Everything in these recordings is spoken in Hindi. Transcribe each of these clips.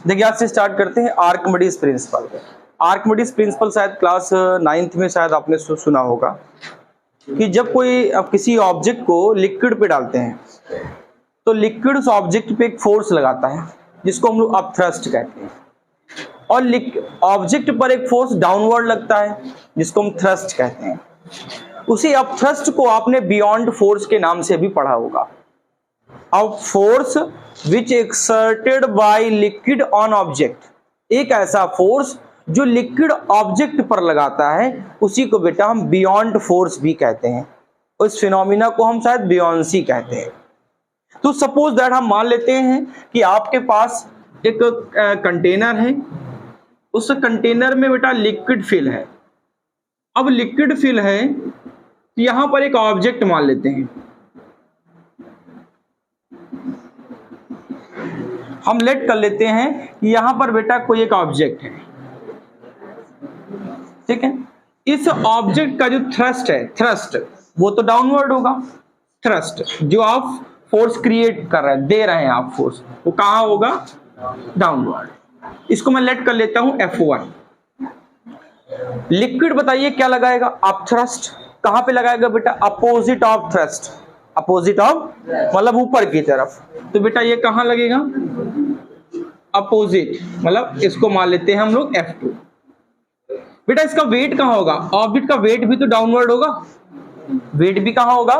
देखिए आज से स्टार्ट करते हैं आर्किमिडीज प्रिंसिपल। आर्किमिडीज प्रिंसिपल शायद क्लास 9th में शायद आपने सुना होगा कि जब कोई अब किसी ऑब्जेक्ट को लिक्विड पे डालते हैं तो लिक्विड उस ऑब्जेक्ट पे एक फोर्स लगाता है जिसको हम लोग अपथ्रस्ट कहते हैं, और ऑब्जेक्ट पर एक फोर्स डाउनवर्ड लगता है जिसको हम थ्रस्ट कहते हैं। उसी अपथ्रस्ट को आपने बियॉन्ड फोर्स के नाम से भी पढ़ा होगा। अब force which exerted by liquid on object, एक ऐसा फोर्स जो लिक्विड ऑब्जेक्ट पर लगाता है उसी को बेटा हम बियॉन्ड फोर्स भी कहते हैं। उस फिनोमिना को हम शायद बियॉन्सी कहते हैं। तो सपोज दैट हम मान लेते हैं कि आपके पास एक कंटेनर है, उस कंटेनर में बेटा लिक्विड फिल है। अब लिक्विड फिल है, यहां पर एक ऑब्जेक्ट मान लेते हैं, हम लेट कर लेते हैं कि यहां पर बेटा कोई एक ऑब्जेक्ट है, ठीक है। इस ऑब्जेक्ट का जो थ्रस्ट है, थ्रस्ट वो तो डाउनवर्ड होगा। थ्रस्ट जो आप फोर्स क्रिएट कर रहे हैं, दे रहे हैं आप फोर्स, वो कहां होगा? डाउनवर्ड। इसको मैं लेट कर लेता हूं F1। लिक्विड बताइए क्या लगाएगा? अपथ्रस्ट। कहां पे लगाएगा बेटा? Opposite of thrust. Opposite of मतलब ऊपर की तरफ, तो बेटा ये कहां लगेगा? अपोजिट, मतलब इसको मान लेते हैं हम लोग F2। बेटा इसका वेट कहां होगा? ऑब्जेक्ट का वेट भी तो डाउनवर्ड होगा, वेट भी कहां होगा?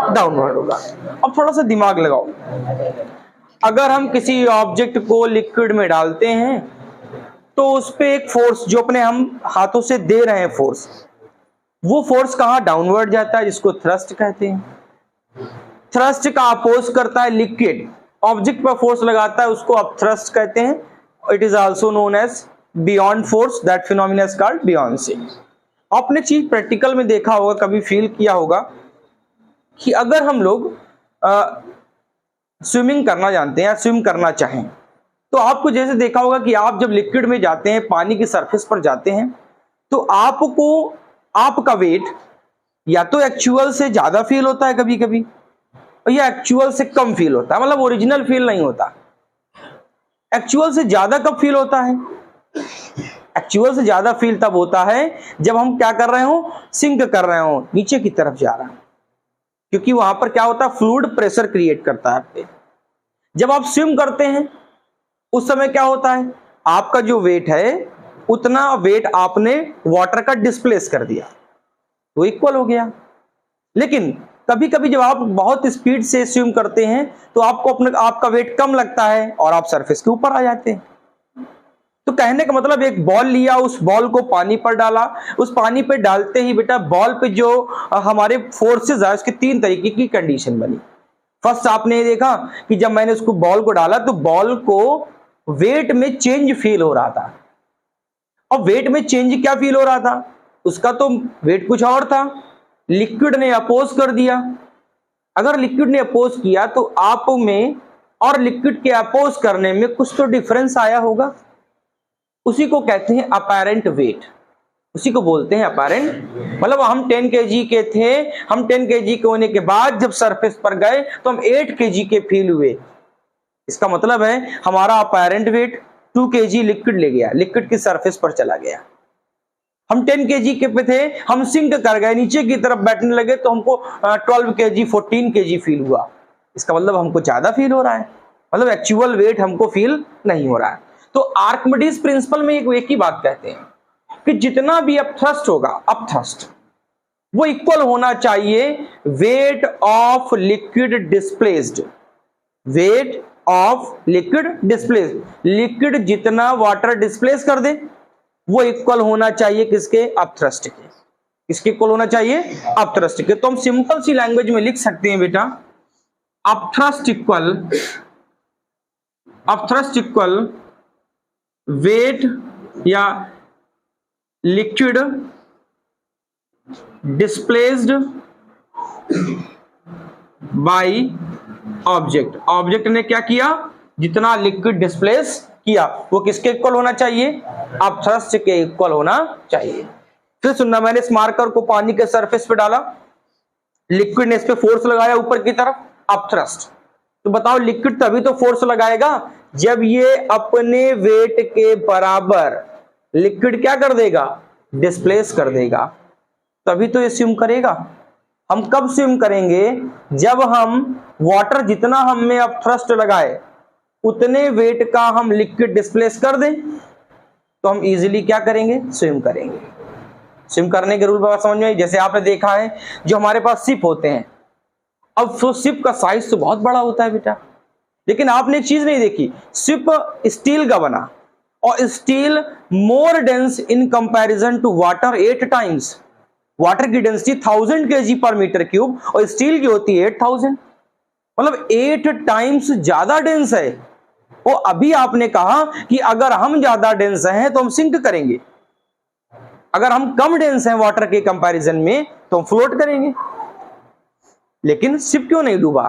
डाउनवर्ड होगा। अब थोड़ा सा दिमाग लगाओ, अगर हम किसी ऑब्जेक्ट को लिक्विड में डालते हैं तो उस पे एक फोर्स जो अपने हम हाथों से दे रहे हैं फोर्स, वो फोर्स कहां? डाउनवर्ड जाता है, जिसको थ्रस्ट कहते हैं। थ्रस्ट का अपोज करता है लिक्विड, ऑब्जेक्ट पर फोर्स लगाता है उसको अपथ्रस्ट कहते हैं। It is also known as buoyant force, that phenomena is called buoyancy. आपने चीज प्रैक्टिकल में देखा होगा, कभी फील किया होगा कि अगर हम लोग स्विमिंग करना जानते हैं या स्विम करना चाहें तो आपको जैसे देखा होगा कि आप जब लिक्विड में जाते हैं, पानी की सरफेस पर जाते हैं, तो आपको आपका वेट या तो एक्चुअल से ज्यादा फील होता है कभी कभी, या एक्चुअल से कम फील होता है, मतलब ओरिजिनल फील नहीं होता। एक्चुअल से ज्यादा कब फील होता है? एक्चुअल से ज्यादा फील तब होता है जब हम क्या कर रहे हो? सिंक कर रहे हो, नीचे की तरफ जा रहा है, क्योंकि वहां पर क्या होता है? फ्लूइड प्रेशर क्रिएट करता है आप पे। जब आप स्विम करते हैं उस समय क्या होता है? आपका जो वेट है उतना वेट आपने वाटर का डिस्प्लेस कर दिया, तो इक्वल हो गया। लेकिन कभी कभी जब आप बहुत स्पीड से स्विम करते हैं तो आपका वेट कम लगता है और आप सरफेस के ऊपर आ जाते हैं। तो कहने का मतलब एक बॉल लिया, उस बॉल को पानी पर डाला, उस पानी पे डालते ही बेटा बॉल पे जो हमारे फोर्सेस है उसके 3 तरीके की कंडीशन बनी। फर्स्ट आपने ये देखा कि जब मैंने उसको बॉल को डाला तो बॉल को वेट में चेंज फील हो रहा था। अब वेट में चेंज क्या फील हो रहा था? उसका तो वेट कुछ और था, लिक्विड ने अपोज कर दिया। अगर लिक्विड ने अपोज किया तो आप में और लिक्विड के अपोज करने में कुछ तो डिफरेंस आया होगा, उसी को कहते हैं अपैरेंट वेट, उसी को बोलते हैं अपैरेंट। मतलब हम 10 kg के थे, हम 10 kg के होने के बाद जब सरफेस पर गए तो हम 8 kg के फील हुए। इसका मतलब है हमारा अपैरेंट वेट 2 kg लिक्विड ले गया, लिक्विड की सरफेस पर चला गया। हम 10 kg के पे थे, हम सिंक कर गए, नीचे की तरफ बैठने लगे तो हमको 12 kg 14 kg फील हुआ। इसका मतलब हमको ज्यादा फील हो रहा है, मतलब एक्चुअल वेट हमको फील नहीं हो रहा है। तो आर्किमिडीज प्रिंसिपल में एक ही बात कहते हैं कि जितना भी अपथ्रस्ट होगा, अपथ्रस्ट वो इक्वल होना चाहिए weight of liquid displaced, weight of liquid displaced. Liquid जितना वाटर डिस्प्लेस कर दे वो इक्वल होना चाहिए किसके? अपथ्रस्ट के। किसके इक्वल होना चाहिए? अपथ्रस्ट के। तो हम सिंपल सी लैंग्वेज में लिख सकते हैं बेटा, अपथ्रस्ट इक्वल वेट या liquid displaced by object. Object ने क्या किया? जितना लिक्विड डिस्प्लेस किया वो किसके इक्वल होना चाहिए? अपथ्रस्ट के इक्वल होना चाहिए। फिर सुनना, मैंने इस मार्कर को पानी के सरफेस पे डाला, लिक्विड ने इस पे फोर्स लगाया ऊपर की तरफ, अपथ्रस्ट। तो बताओ लिक्विड तभी तो फोर्स लगाएगा जब ये अपने वेट के बराबर लिक्विड क्या कर देगा, डिस्प्लेस कर देगा, तभी तो ये स्विम करेगा। हम कब स्विम करेंगे, जब हम वाटर जितना हम में अब थ्रस्ट लगाए उतने वेट का हम लिक्विड डिस्प्लेस कर दें, तो हम इजीली क्या करेंगे, स्विम करेंगे। स्विम करने के रूल बात समझ में आई। जैसे आपने देखा है जो हमारे पास शिप होते हैं, अब वो शिप का साइज तो बहुत बड़ा होता है बेटा, लेकिन आपने एक चीज नहीं देखी, शिप स्टील का बना और steel more dense in comparison to water 8 times. Water की डेंसिटी 1000 kg पर मीटर क्यूब और स्टील की होती है 8000, मतलब 8 टाइम्स ज्यादा डेंस है। वो अभी आपने कहा कि अगर हम ज्यादा डेंस हैं तो हम सिंक करेंगे, अगर हम कम डेंस हैं वाटर के कंपैरिजन में तो हम फ्लोट करेंगे। लेकिन शिप क्यों नहीं डूबा,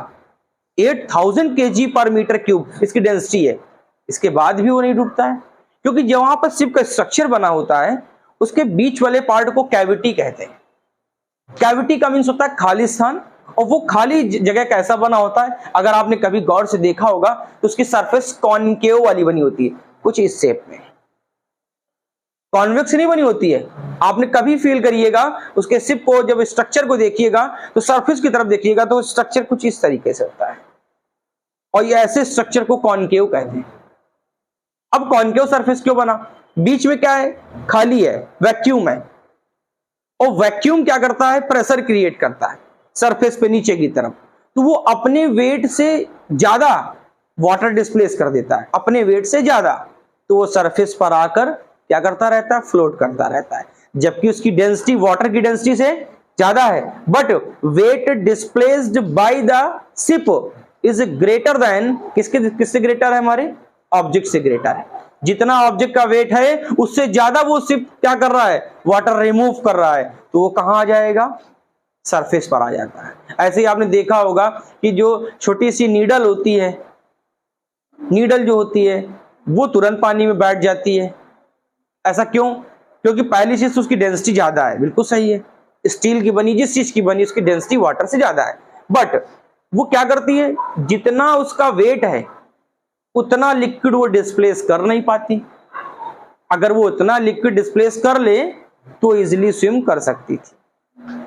8000 kg पर मीटर क्यूब इसकी डेंसिटी है, इसके बाद भी वो नहीं डूबता है, क्योंकि जहां पर शिप का स्ट्रक्चर बना होता है उसके बीच वाले पार्ट को कैविटी कहते हैं। कैविटी का मीन्स होता है खाली स्थान, और वो खाली जगह कैसा बना होता है, अगर आपने कभी गौर से देखा होगा तो उसकी सरफेस कॉनकेव वाली बनी होती है, कुछ इस शेप में, कॉन्वेक्स नहीं बनी होती है। आपने कभी फील करिएगा उसके शिप को, जब स्ट्रक्चर को देखिएगा तो सरफेस की तरफ देखिएगा तो स्ट्रक्चर कुछ इस तरीके से होता है, और ये ऐसे स्ट्रक्चर को कॉनकेव कहते हैं। अब कॉनकेव सरफेस क्यों बना, बीच में क्या है, खाली है, वैक्यूम है, और वैक्यूम क्या करता है, प्रेशर क्रिएट करता है सरफेस पे नीचे की तरफ, तो वो अपने वेट से ज्यादा वाटर डिस्प्लेस कर देता है, अपने वेट से ज्यादा, तो वो सरफेस पर आकर क्या करता रहता है, फ्लोट करता रहता है, जबकि उसकी डेंसिटी वाटर की डेंसिटी से ज्यादा है, but weight displaced by the ship is greater than, किससे ग्रेटर है, हमारे ऑब्जेक्ट से ग्रेटर है। जितना ऑब्जेक्ट का वेट है उससे ज्यादा वो शिप क्या कर रहा है, वाटर रिमूव कर रहा है, तो वो कहां आ जाएगा, सरफेस पर आ जाता है। ऐसे ही आपने देखा होगा कि जो छोटी सी नीडल होती है, नीडल जो होती है वो तुरंत पानी में बैठ जाती है, ऐसा क्यों, क्योंकि पहली चीज तो उसकी डेंसिटी ज्यादा है, बिल्कुल सही है, स्टील की बनी, जिस चीज की बनी उसकी डेंसिटी वाटर से ज्यादा है, बट वो क्या करती है, जितना उसका वेट है उतना लिक्विड वो डिस्प्लेस कर नहीं पाती। अगर वो उतना लिक्विड डिस्प्लेस कर ले तो इजीली स्विम कर सकती थी।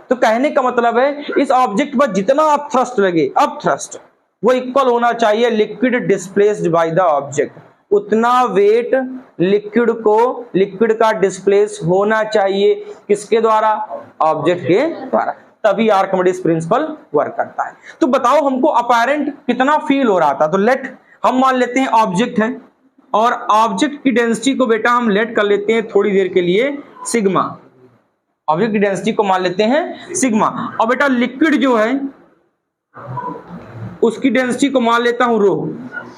तो कहने का मतलब है इस ऑब्जेक्ट पर जितना आप थ्रस्ट लगे, अब थ्रस्ट वो इक्वल होना चाहिए liquid displaced by the object, उतना वेट लिक्विड का डिस्प्लेस होना चाहिए, किसके द्वारा, ऑब्जेक्ट के द्वारा, तभी आर्किमिडीज प्रिंसिपल वर्क करता है। तो बताओ हमको अपैरेंट कितना फील हो रहा था, तो लेट हम मान लेते हैं ऑब्जेक्ट है, और ऑब्जेक्ट की डेंसिटी को बेटा हम लेट कर लेते हैं थोड़ी देर के लिए सिग्मा, ऑब्जेक्ट की डेंसिटी को मान लेते हैं सिग्मा, और बेटा लिक्विड जो है उसकी डेंसिटी को मान लेता हूं रो,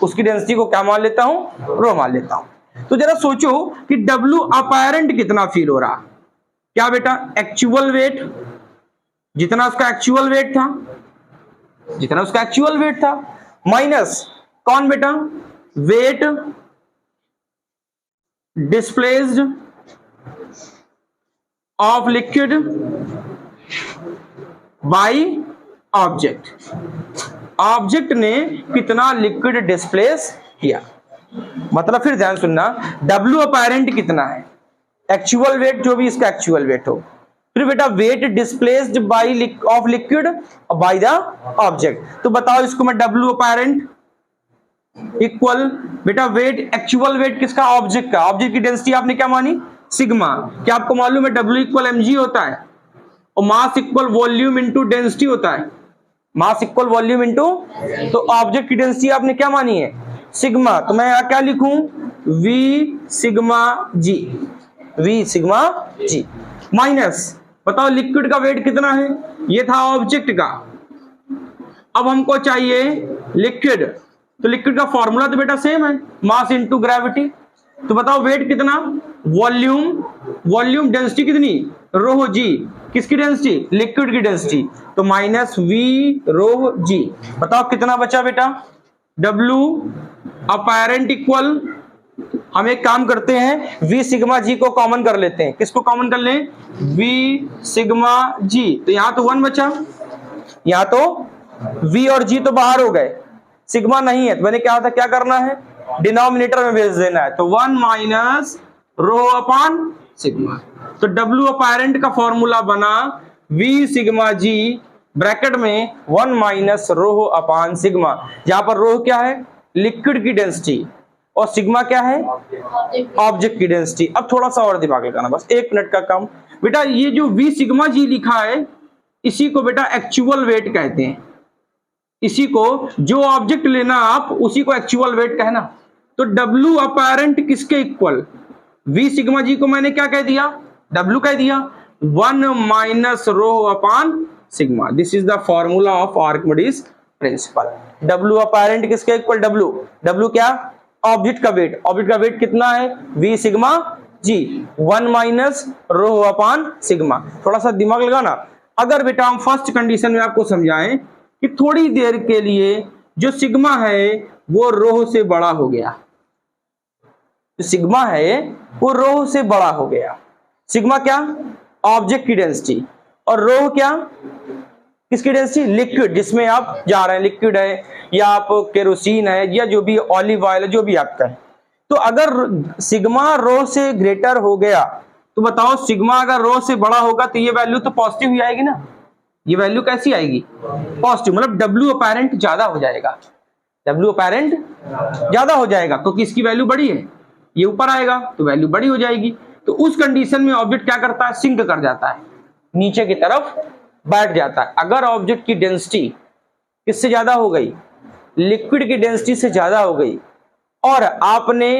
उसकी डेंसिटी को क्या मान लेता हूं, रो मान लेता हूं। तो जरा सोचो कि डब्ल्यू अपैरेंट कितना फील हो रहा, क्या बेटा, एक्चुअल वेट, जितना उसका एक्चुअल वेट था, जितना उसका एक्चुअल वेट था, माइनस कौन बेटा, weight displaced of liquid by object, object ने कितना लिक्विड डिस्प्लेस किया, मतलब फिर ध्यान सुनना, डब्ल्यू अपैरेंट कितना है, एक्चुअल वेट जो भी इसका एक्चुअल वेट हो, फिर बेटा weight displaced by of liquid by the object. तो बताओ इसको मैं डब्ल्यू अपैरेंट इक्वल बेटा वेट, एक्चुअल वेट किसका, ऑब्जेक्ट का, ऑब्जेक्ट की डेंसिटी आपने क्या मानी, सिग्मा, क्या आपको मालूम है डब्ल्यू इक्वल mg होता है, और mass equal volume into density होता है, मास इक्वल वॉल्यूम इनटू, तो ऑब्जेक्ट की डेंसिटी आपने क्या मानी है, सिग्मा, तो मैं क्या लिखूं, v sigma g, v sigma g, minus बताओ लिक्विड का वेट कितना है, ये था ऑब्जेक्ट का, अब हमको चाहिए लिक्विड, तो लिक्विड का फॉर्मूला तो बेटा सेम है, मास इनटू ग्रेविटी, तो बताओ वेट कितना, वॉल्यूम, वॉल्यूम डेंसिटी कितनी, रो जी, किसकी डेंसिटी, लिक्विड की डेंसिटी, तो माइनस वी रो जी, बताओ कितना बचा बेटा, डब्ल्यू अपैरेंट इक्वल, हम एक काम करते हैं v सिग्मा जी को कॉमन कर लेते हैं, किसको कॉमन कर लें, v सिग्मा जी, तो यहां तो 1 बचा, यहां तो v और g तो बाहर हो गए, सिग्मा नहीं है, तो मैंने क्या था, क्या करना है, डिनोमिनेटर में भेज देना है, तो 1 माइनस रो अपॉन सिग्मा। तो W अपैरेंट का फॉर्मूला बना V सिग्मा जी ब्रैकेट में 1 माइनस रो अपॉन सिग्मा। यहां पर रो क्या है? लिक्विड की डेंसिटी, और सिग्मा क्या है? ऑब्जेक्ट की डेंसिटी। अब थोड़ा सा और दिमाग लगाना, बस 1 मिनट का काम बेटा। ये जो V सिग्मा जी लिखा है, इसी को बेटा एक्चुअल वेट कहते हैं। इसी को, जो ऑब्जेक्ट लेना आप उसी को एक्चुअल वेट कहना। तो W अपैरेंट किसके इक्वल? V सिग्मा जी को मैंने क्या कह दिया? W कह दिया, 1 minus rho upon sigma. This is the formula of Archimedes principal. W apparent किसके इक्वल? W क्या? ऑब्जेक्ट का वेट। ऑब्जेक्ट का वेट कितना है? V सिग्मा जी, 1 माइनस रो अपॉन सिग्मा। थोड़ा सा दिमाग लगाना। अगर बेटा हम फर्स्ट कंडीशन में आपको समझाएं कि थोड़ी देर के लिए जो सिग्मा है वो रो से बड़ा हो गया, जो सिग्मा है वो रो से बड़ा हो गया। सिग्मा क्या? ऑब्जेक्ट की डेंसिटी, और रो क्या? किसकी डेंसिटी? लिक्विड, जिसमें आप जा रहे हैं, लिक्विड है या आप केरोसिन है या जो भी ऑलिव ऑयल है, जो भी आपका है। तो अगर सिग्मा रो से ग्रेटर हो गया तो बताओ, सिग्मा अगर रो से बड़ा होगा तो ये वैल्यू तो पॉजिटिव ही आएगी ना। ये वैल्यू कैसी आएगी? पॉजिटिव, मतलब W अपैरेंट ज्यादा हो जाएगा। W अपैरेंट ज्यादा हो जाएगा क्योंकि इसकी वैल्यू बड़ी है, ये ऊपर आएगा तो वैल्यू बड़ी हो जाएगी। तो उस कंडीशन में ऑब्जेक्ट क्या करता है? सिंक कर जाता है, नीचे की तरफ बैठ जाता है। अगर ऑब्जेक्ट की डेंसिटी किससे ज्यादा हो गई? लिक्विड की डेंसिटी से ज्यादा हो गई, और आपने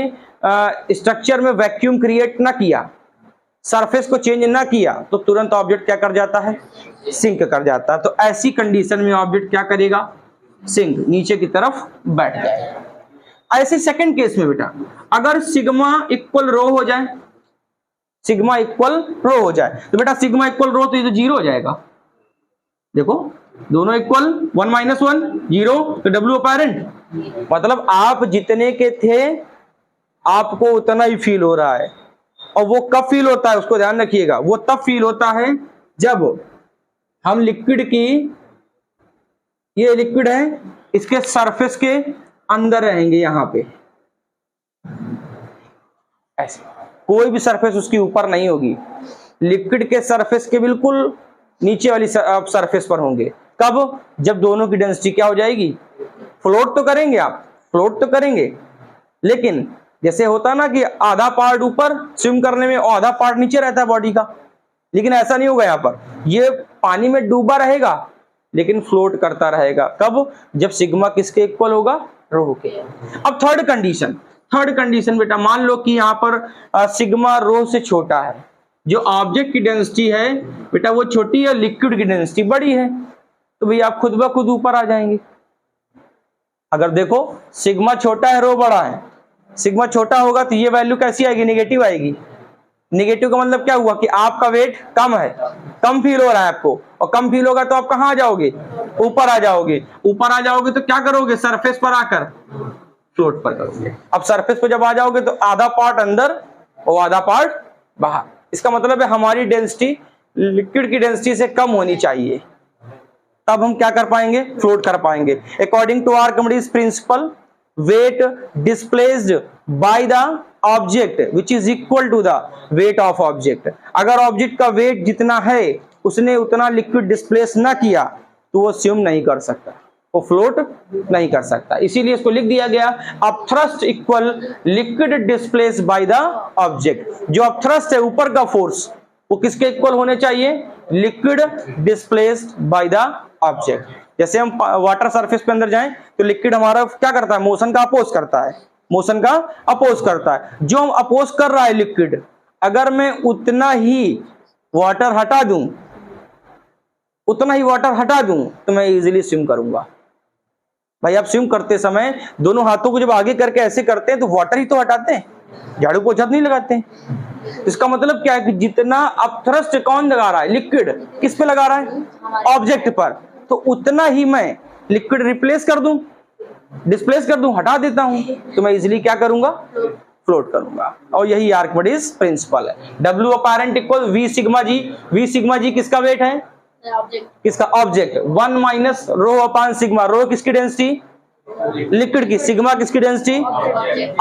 स्ट्रक्चर में वैक्यूम क्रिएट ना किया, सरफेस को चेंज ना किया, तो तुरंत ऑब्जेक्ट क्या कर जाता है? सिंक कर जाता है। तो ऐसी कंडीशन में ऑब्जेक्ट क्या करेगा? सिंक, नीचे की तरफ बैठ जाएगा। ऐसे सेकंड केस में बेटा, अगर सिग्मा इक्वल रो हो जाए, सिग्मा इक्वल रो हो जाए, तो बेटा सिग्मा इक्वल रो तो ये तो 0 हो जाएगा। देखो दोनों इक्वल, 1 माइनस 1 0, तो W अपैरेंट, मतलब आप जितने के थे आपको उतना ही फील हो रहा है। और वो कब फील होता है उसको ध्यान रखिएगा, वो तब फील होता है जब हम लिक्विड की, ये लिक्विड है, इसके सरफेस के अंदर रहेंगे, यहां पे ऐसे कोई भी सरफेस उसके ऊपर नहीं होगी, लिक्विड के सरफेस के बिल्कुल नीचे वाली सरफेस पर होंगे। कब? जब दोनों की डेंसिटी क्या हो जाएगी? फ्लोट तो करेंगे, आप फ्लोट तो करेंगे, लेकिन जैसे होता ना कि आधा पार्ट ऊपर स्विम करने में और आधा पार्ट नीचे रहता है बॉडी का, लेकिन ऐसा नहीं होगा। यहाँ पर ये पानी में डूबा रहेगा लेकिन फ्लोट करता रहेगा। कब? जब सिग्मा किसके इक्वल होगा? रो के। अब थर्ड कंडीशन बेटा, मान लो कि यहाँ पर सिग्मा रो से छोटा है, जो ऑब्जेक्ट की डेंसिटी है बेटा वो छोटी है, लिक्विड की डेंसिटी बड़ी है, तो भैया आप खुद ब खुद ऊपर आ जाएंगे। अगर देखो सिग्मा छोटा है, रो बड़ा है, सिग्मा छोटा होगा तो ये वैल्यू कैसी आएगी? नेगेटिव आएगी। नेगेटिव का मतलब क्या हुआ कि आपका वेट कम है, कम फील हो रहा है आपको, और कम फील होगा तो आप कहां आ जाओगे? ऊपर आ जाओगे। ऊपर आ जाओगे तो क्या करोगे? सरफेस पर आकर फ्लोट पर करोगे। अब सरफेस पर जब आ जाओगे तो आधा पार्ट अंदर और आधा पार्ट बाहर। इसका मतलब है हमारी डेंसिटी लिक्विड की डेंसिटी से कम होनी चाहिए, तब हम क्या कर पाएंगे? फ्लोट कर पाएंगे। According to Archimedes principle, weight displaced by the object which is equal to the weight of object। अगर ऑब्जेक्ट का वेट जितना है उसने उतना लिक्विड डिस्प्लेस ना किया तो वो स्विम नहीं कर सकता, वो फ्लोट नहीं कर सकता। इसीलिए इसको लिख दिया गया upthrust equal liquid displace bye the object. जो अपथ्रस्ट है ऊपर का फोर्स वो किसके इक्वल होने चाहिए? Liquid displaced by the object. जैसे हम वाटर सरफेस पे अंदर जाएं तो लिक्विड हमारा क्या करता है? मोशन का अपोज करता है, मोशन का अपोज करता है। जो हम अपोज कर रहा है लिक्विड, अगर मैं उतना ही वाटर हटा दूं, उतना ही वाटर हटा दूं तो मैं इजीली स्विम करूंगा। भाई आप स्विम करते समय दोनों हाथों को जब आगे करके ऐसे करते हैं तो वाटर ही तो हटाते हैं, झाड़ू पोछा नहीं लगाते हैं। इसका मतलब क्या है कि जितना अपथ्रस्ट कौन लगा रहा है? लिक्विड। किस पे लगा रहा है? ऑब्जेक्ट पर। तो उतना ही मैं लिक्विड रिप्लेस कर दूं, डिस्प्लेस कर दूं, हटा देता हूं, तो मैं इजीली क्या करूंगा? फ्लोट करूंगा। और यही आर्किमिडीज प्रिंसिपल है। W apparent equal V sigma G. V sigma G किसका वेट है? किसका? Object. 1 minus rho upon sigma. Rho किसकी डेंसिटी? लिक्विड की। सिग्मा किसकी डेंसिटी?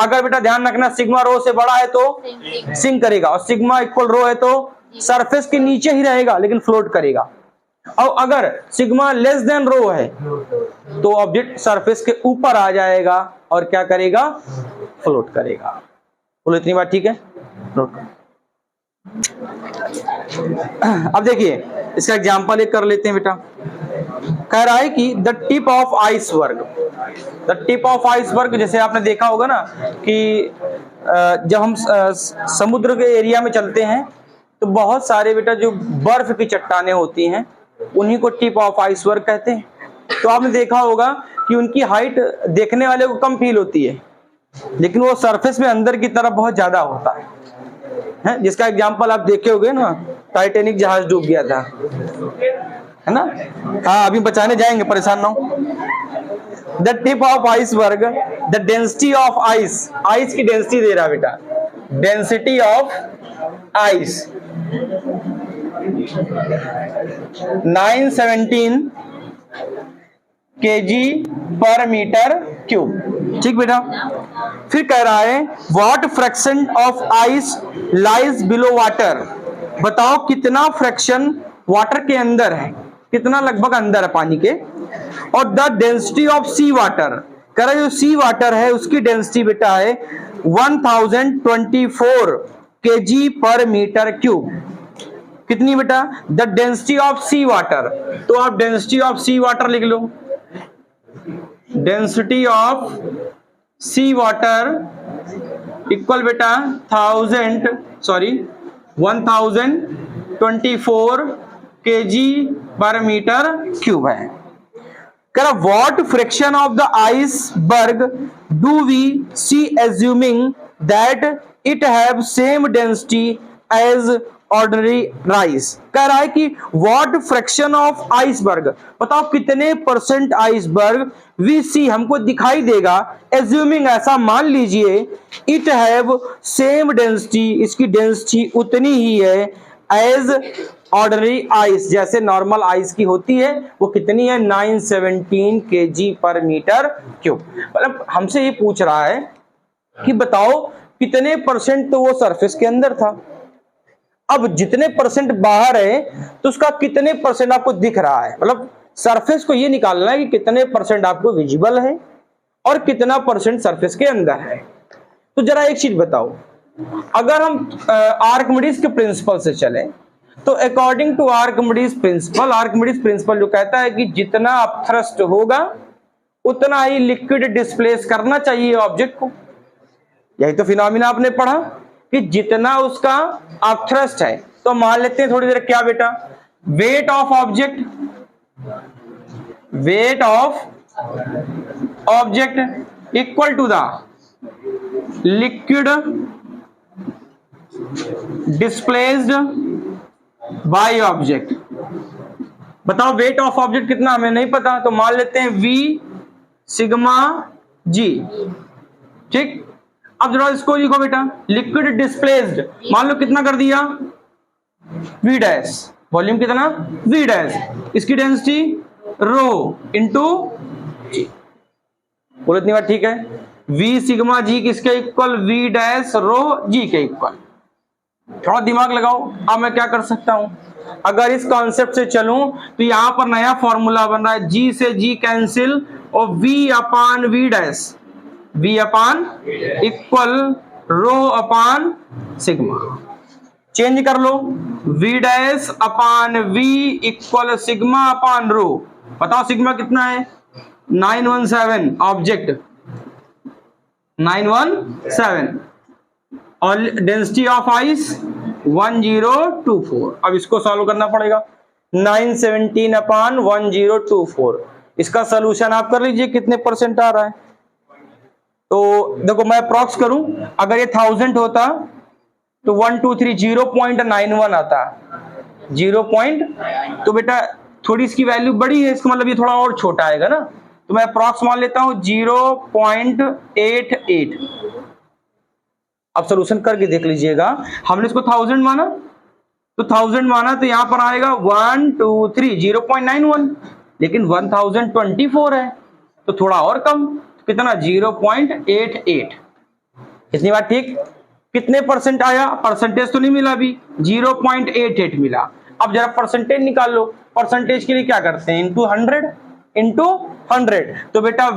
अगर बेटा ध्यान रखना सिग्मा रो से बड़ा है तो सिंक करेगा, और सिग्मा इक्वल रो है तो सरफेस के नीचे ही रहेगा लेकिन फ्लोट करेगा। और अगर सिग्मा लेस देन रो है तो ऑब्जेक्ट सरफेस के ऊपर आ जाएगा और क्या करेगा? फ्लोट करेगा। बोलो इतनी बात ठीक है? फ्लोट। अब देखिए इसका एग्जांपल एक कर लेते हैं बेटा। कह रहा है कि the tip of iceberg, the tip of iceberg, जैसे आपने देखा होगा ना कि जब हम समुद्र के एरिया में चलते हैं तो बहुत सारे बेटा जो बर्फ की चट्टानें होती हैं उन्हीं को टिप ऑफ आइसबर्ग कहते हैं। तो आपने देखा होगा कि उनकी हाइट देखने वाले को कम फील होती है लेकिन वो सरफेस में अंदर की तरफ बहुत ज्यादा होता है, जिसका एग्जांपल आप देखे होंगे ना, टाइटैनिक जहाज डूब गया था, है ना? हाँ अभी बचाने जाएंगे, परेशान ना हो। The tip of iceberg, the density of ice, ice की डेंसिटी दे रहा बेटा, डेंसिटी ऑफ आइस 917 kg पर मीटर क्यूब। ठीक बेटा। फिर कह रहा है what fraction of ice lies below water, बताओ कितना फ्रैक्शन वाटर के अंदर है, कितना लगभग अंदर है पानी के। और the density of sea water, कह रहा है जो सी वाटर है उसकी डेंसिटी बेटा है 1024 kg पर मीटर क्यूब। कितनी बेटा? The density of sea water, तो आप डेंसिटी ऑफ सी वाटर लिख लो, density of sea water equal बेटा 1024 kg पर मीटर क्यूब है। कह रहा what fraction of the iceberg do we see assuming that it have same density as ordinary rice. कह रहा है कि व्हाट फ्रैक्शन ऑफ आइसबर्ग, बताओ कितने परसेंट आइसबर्ग वी सी हमको दिखाई देगा, एज्यूमिंग ऐसा मान लीजिए, इट हैव सेम डेंसिटी, इसकी डेंसिटी उतनी ही है एज ऑर्डिनरी आइस, जैसे नॉर्मल आइस की होती है, वो कितनी है? 917 kg पर मीटर क्यूब। मतलब हमसे ये पूछ रहा है कि बताओ कितने परसेंट तो वो सरफेस के अंदर था, अब जितने परसेंट बाहर है तो उसका कितने परसेंट आपको दिख रहा है। मतलब सरफेस को ये निकालना है कि कितने परसेंट आपको विजिबल है और कितना परसेंट सरफेस के अंदर है। तो जरा एक चीज बताओ, अगर हम आर्किमिडीज के प्रिंसिपल से चले तो अकॉर्डिंग टू आर्किमिडीज प्रिंसिपल जो कहता है कि जितना अपथ्रस्ट होगा उतना ही लिक्विड डिस्प्लेस करना चाहिए ऑब्जेक्ट को। यही तो फिनोमिना आपने पढ़ा कि जितना उसका अपथ्रस्ट है। तो मान लेते हैं थोड़ी देर क्या बेटा, weight of object, weight of object equal to the liquid displaced by object. बताओ वेट ऑफ ऑब्जेक्ट कितना, हमें नहीं पता, तो मान लेते हैं V सिग्मा G। ठीक, अब जरा इसको लिखो बेटा, लिक्विड डिस्प्लेस्ड मान लो कितना कर दिया, V डैश, वॉल्यूम कितना V डैश, इसकी डेंसिटी रो इंटू G। बोलो इतनी बात ठीक है? V सिग्मा G किसके इक्वल? V डैश रो G के इक्वल। थोड़ा दिमाग लगाओ, अब मैं क्या कर सकता हूं, अगर इस कॉन्सेप्ट से चलूं तो यहां पर नया फॉर्मूला बन रहा है, G से G कैंसिल और V upon V dash, V upon equal rho upon sigma. Change कर लो, V dash upon V equal sigma upon rho. बताओ सिग्मा कितना है? 917, ऑब्जेक्ट 917 और डेंसिटी ऑफ आइस 1024। अब इसको सॉल्व करना पड़ेगा, 917 अपान 1024। इसका सोल्यूशन आप कर लीजिए कितने परसेंट आ रहा है। तो देखो मैं अप्रॉक्स करूं, अगर ये 1000 होता तो 1 2 3 0.91 आता, 0. तो बेटा थोड़ी इसकी वैल्यू बड़ी है, इसका मतलब ये थोड़ा और छोटा आएगा ना, तो मैं अप्रॉक्स मान लेता हूं 0.88। अब सोल्यूशन करके देख लीजिएगा, हमने इसको 1000 माना तो 1000 माना तो यहां पर आएगा 1 2 3 0.91, लेकिन 1024 है तो थोड़ा और कम, कितना 0.88। कितनी बात ठीक? कितने परसेंट आया? परसेंटेज तो नहीं मिला अभी, 0.88 मिला। अब जरा परसेंटेज निकाल लो। परसेंटेज के लिए क्या करते हैं? इंटू 100। तो बेटा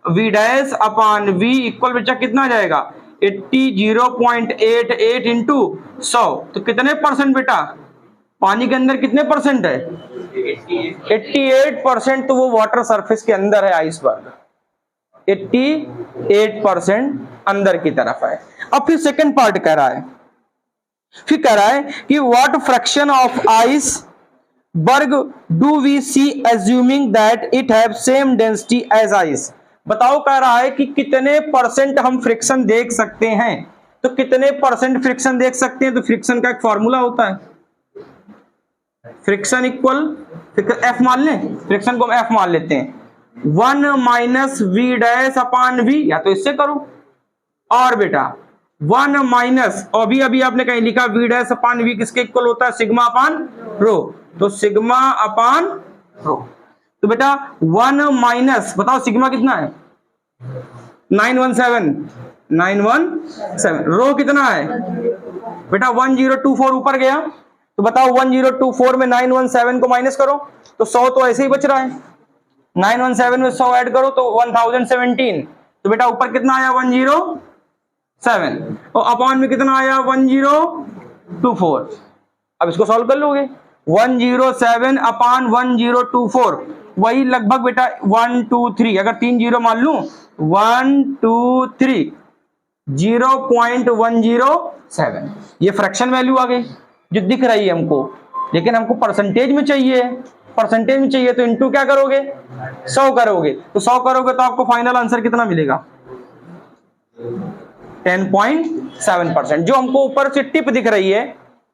v dash upon v equal बेटा कितना आ जाएगा? 80 0.88 इंटू 100। तो कितने परसेंट बेटा? पानी के अंदर कितने परसेंट है? 88%। तो वो वाटर सरफेस के अंदर है आइसबर्ग, 88% अंदर की तरफ है। अब फिर सेकंड पार्ट कह रहा है, फिर कह रहा है कि what fraction of iceberg do we see assuming that it have same density as ice. बताओ, कह रहा है कि कितने परसेंट हम फ्रिक्शन देख सकते हैं। तो कितने परसेंट फ्रिक्शन देख सकते हैं? तो फ्रिक्शन का एक फॉर्मूला होता है, फ्रिक्शन इक्वल एफ मान लें, फ्रिक्शन को हम एफ मान लेते हैं, 1 minus V dash upon V, या तो इससे करो, और बेटा 1 माइनस, और अभी आपने कहीं लिखा वी डैश अपॉन वी किसके इक्वल होता है? Sigma upon rho. तो सिग्मा अपॉन रो। तो बेटा 1 माइनस, बताओ सिग्मा कितना है? 917। रो कितना है बेटा? 1024 ऊपर गया। तो बताओ 1024 में 917 को माइनस करो तो 100 तो ऐसे ही बच रहा है। 917 में 100 ऐड करो तो 1017। तो बेटा ऊपर कितना आया? 107। और अपॉन में कितना आया? 1024। अब इसको सॉल्व कर लोगे। 107 अपॉन 1024, वही लगभग बेटा 1 2 3, अगर 3 जीरो मान लूं, 1 2 3, 0.107। ये फ्रैक्शन वैल्यू आ गई जो दिख रही है हमको, लेकिन हमको परसेंटेज में चाहिए। परसेंटेज में चाहिए तो इनटू क्या करोगे? 100 करोगे। तो 100 करोगे तो आपको फाइनल आंसर कितना मिलेगा? 10.7%। जो हमको ऊपर से टिप दिख रही है,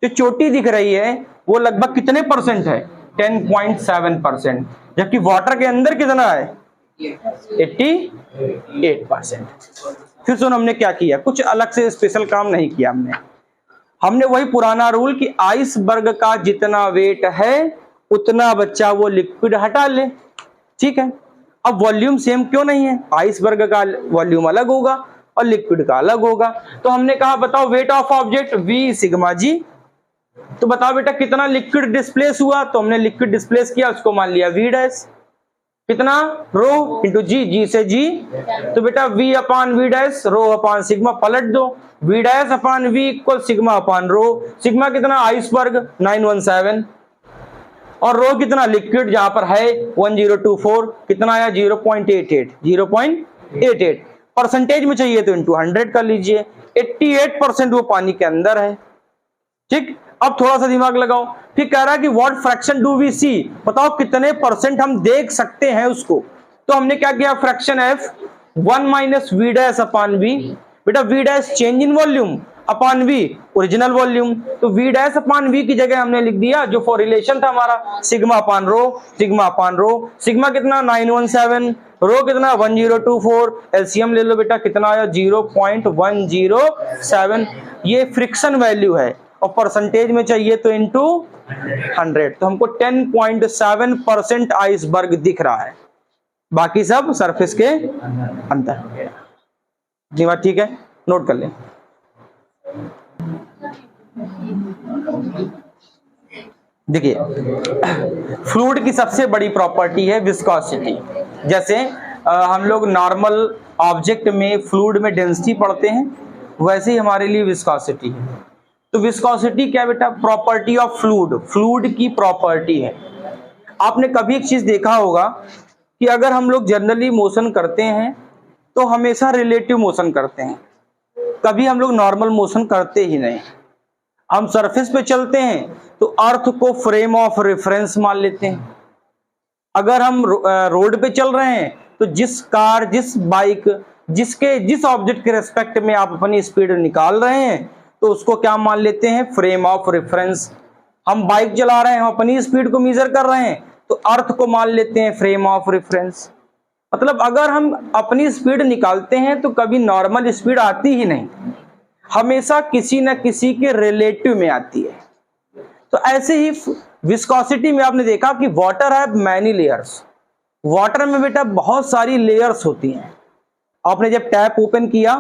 जो चोटी दिख रही है, वो लगभग कितने परसेंट है? 10.7%। जबकि वाटर के अंदर कितना है? 88%। फिर सुन, हमने क्या किया? कुछ अलग से स्पेशल काम नहीं किया हमने वही पुराना रूल कि आइसबर्ग का जितना वेट है उतना बच्चा वो लिक्विड हटा ले। ठीक है। अब वॉल्यूम सेम क्यों नहीं है? आइसबर्ग का वॉल्यूम अलग होगा और लिक्विड का अलग होगा। तो हमने कहा बताओ weight of object v sigma G. तो बताओ बेटा कितना लिक्विड डिस्प्लेस हुआ? तो हमने लिक्विड डिस्प्लेस किया, उसको मान लिया v डैश, कितना? रो इंटू जी, जी से जी। तो बेटा v अपॉन v डैश, रो अपॉन सिग्मा, पलट दो, v dash upon v equal sigma upon rho. Sigma कितना? आइसबर्ग 917, और रो कितना? लिक्विड जहां पर है 1024, कितना आया? 0.88। परसेंटेज में चाहिए तो इंटू 100 कर लीजिए। 88% वो पानी के अंदर है। ठीक। अब थोड़ा सा दिमाग लगाओ। फिर कह रहा है कि व्हाट फ्रैक्शन डू वी सी, बताओ कितने परसेंट हम देख सकते हैं उसको। तो हमने क्या किया? Fraction F 1 minus V dash upon V. बेटा V dash change in volume upon V original volume. तो वी डैश अपॉन वी की जगह हमने लिख दिया जो फॉर रिलेशन था हमारा, sigma upon rho, sigma upon rho. Sigma कितना? 917, रो कितना? 1024। एलसीएम ले लो बेटा, कितना आया? 0.107। ये फ्रिक्शन वैल्यू है, और परसेंटेज में चाहिए तो इंटू 100। तो हमको 10.7% आइसबर्ग दिख रहा है, बाकी सब सरफेस के अंदर। ये बात ठीक है? नोट कर लें। देखिए, फ्लूइड की सबसे बड़ी प्रॉपर्टी है विस्कोसिटी। जैसे हम लोग नॉर्मल ऑब्जेक्ट में फ्लूइड में डेंसिटी पढ़ते हैं, वैसे ही हमारे लिए विस्कोसिटी है। तो विस्कोसिटी क्या बेटा? प्रॉपर्टी ऑफ फ्लूइड, फ्लूइड की प्रॉपर्टी है। आपने कभी एक चीज देखा होगा कि अगर हम लोग जनरली मोशन करते हैं तो हमेशा रिलेटिव मोशन करते हैं, कभी हम लोग नॉर्मल मोशन करते ही नहीं। हम सरफेस पे चलते हैं तो अर्थ को फ्रेम ऑफ रेफरेंस मान लेते हैं। अगर हम रोड पे चल रहे हैं तो जिस कार, जिस बाइक, जिस ऑब्जेक्ट के रेस्पेक्ट में आप अपनी स्पीड निकाल रहे हैं तो उसको क्या मान लेते हैं? Frame of reference. हम बाइक चला रहे हैं, हम अपनी स्पीड को मेजर कर रहे हैं तो अर्थ को मान लेते हैं फ्रेम ऑफ रेफरेंस। मतलब अगर हम अपनी स्पीड निकालते हैं तो कभी नॉर्मल स्पीड आती ही नहीं, हमेशा किसी न किसी के रिलेटिव में आती है। तो ऐसे ही विस्कोसिटी में आपने देखा कि water have many layers, water में बेटा बहुत सारी लेयर्स होती हैं। आपने जब टैप ओपन किया